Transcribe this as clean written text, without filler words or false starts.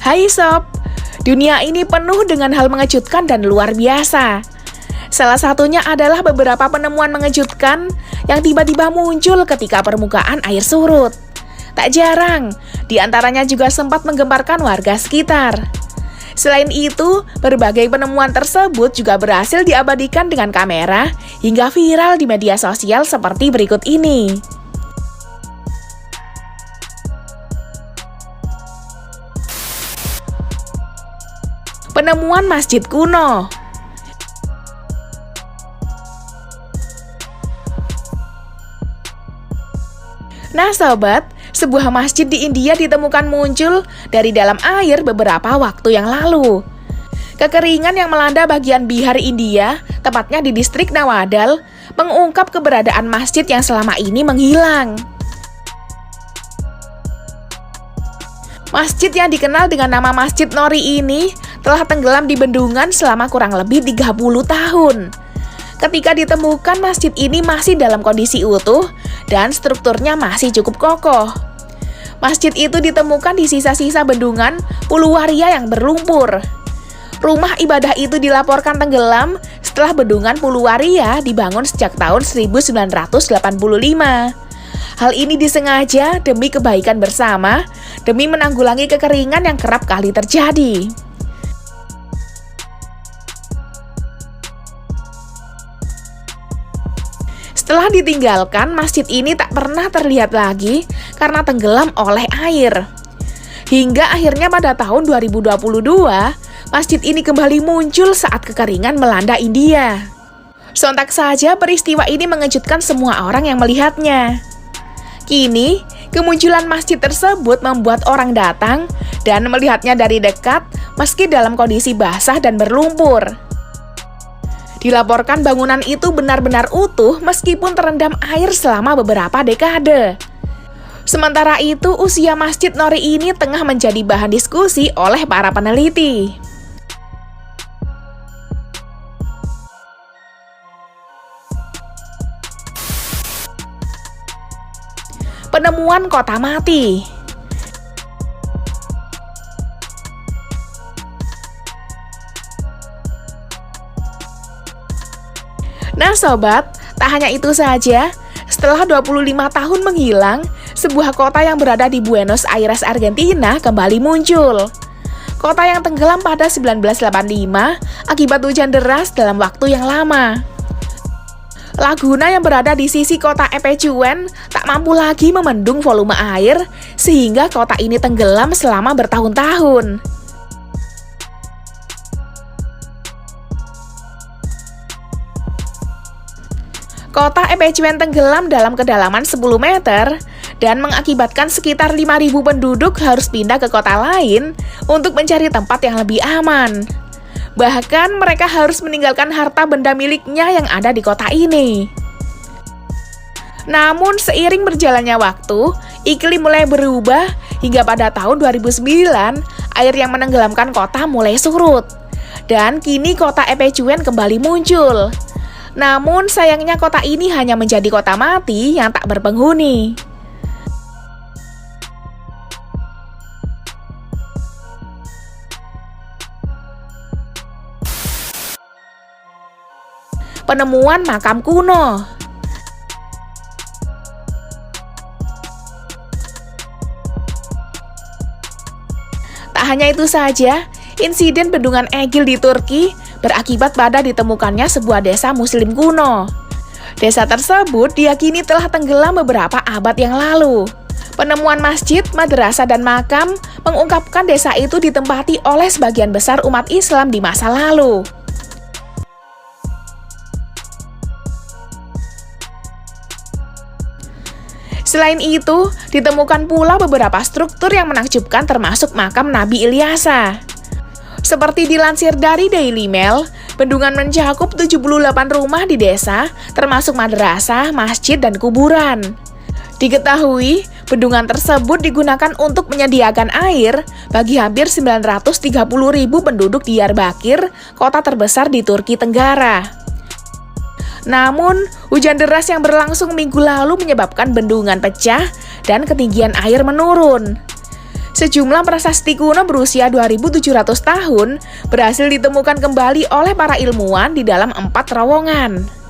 Hai sob, dunia ini penuh dengan hal mengejutkan dan luar biasa. Salah satunya adalah beberapa penemuan mengejutkan yang tiba-tiba muncul ketika permukaan air surut. Tak jarang, di antaranya juga sempat menggemparkan warga sekitar. Selain itu, berbagai penemuan tersebut juga berhasil diabadikan dengan kamera hingga viral di media sosial seperti berikut ini. Penemuan masjid kuno. Nah sobat, sebuah masjid di India ditemukan muncul dari dalam air beberapa waktu yang lalu. Kekeringan yang melanda bagian Bihar India, tepatnya di distrik Nawadal, mengungkap keberadaan masjid yang selama ini menghilang. Masjid yang dikenal dengan nama Masjid Nori ini telah tenggelam di bendungan selama kurang lebih 30 tahun. Ketika ditemukan, masjid ini masih dalam kondisi utuh dan strukturnya masih cukup kokoh. Masjid itu ditemukan di sisa-sisa bendungan Puluwaria yang berlumpur. Rumah ibadah itu dilaporkan tenggelam setelah bendungan Puluwaria dibangun sejak tahun 1985. Hal ini disengaja demi kebaikan bersama, demi menanggulangi kekeringan yang kerap kali terjadi. Setelah ditinggalkan, masjid ini tak pernah terlihat lagi karena tenggelam oleh air. Hingga akhirnya pada tahun 2022, masjid ini kembali muncul saat kekeringan melanda India. Sontak saja peristiwa ini mengejutkan semua orang yang melihatnya. Kini, kemunculan masjid tersebut membuat orang datang dan melihatnya dari dekat meski dalam kondisi basah dan berlumpur. Dilaporkan bangunan itu benar-benar utuh meskipun terendam air selama beberapa dekade. Sementara itu, usia Masjid Nori ini tengah menjadi bahan diskusi oleh para peneliti. Penemuan kota mati. Nah sobat, tak hanya itu saja, setelah 25 tahun menghilang, sebuah kota yang berada di Buenos Aires, Argentina kembali muncul. Kota yang tenggelam pada 1985 akibat hujan deras dalam waktu yang lama. Laguna yang berada di sisi kota Epecuen tak mampu lagi memendung volume air, sehingga kota ini tenggelam selama bertahun-tahun. Kota Epecuen tenggelam dalam kedalaman 10 meter dan mengakibatkan sekitar 5.000 penduduk harus pindah ke kota lain untuk mencari tempat yang lebih aman. Bahkan mereka harus meninggalkan harta benda miliknya yang ada di kota ini. Namun seiring berjalannya waktu, iklim mulai berubah hingga pada tahun 2009, air yang menenggelamkan kota mulai surut. Dan kini kota Epecuen kembali muncul. Namun sayangnya kota ini hanya menjadi kota mati yang tak berpenghuni. Penemuan makam kuno. Tak hanya itu saja, insiden bendungan Egil di Turki berakibat pada ditemukannya sebuah desa muslim kuno. Desa tersebut diyakini telah tenggelam beberapa abad yang lalu. Penemuan masjid, madrasah, dan makam mengungkapkan desa itu ditempati oleh sebagian besar umat Islam di masa lalu. Selain itu, ditemukan pula beberapa struktur yang menakjubkan termasuk makam Nabi Ilyasa. Seperti dilansir dari Daily Mail, bendungan mencakup 78 rumah di desa, termasuk madrasah, masjid, dan kuburan. Diketahui, bendungan tersebut digunakan untuk menyediakan air bagi hampir 930.000 penduduk Diyarbakir, kota terbesar di Turki Tenggara. Namun, hujan deras yang berlangsung minggu lalu menyebabkan bendungan pecah dan ketinggian air menurun. Sejumlah prasasti kuno berusia 2.700 tahun berhasil ditemukan kembali oleh para ilmuwan di dalam 4 terowongan.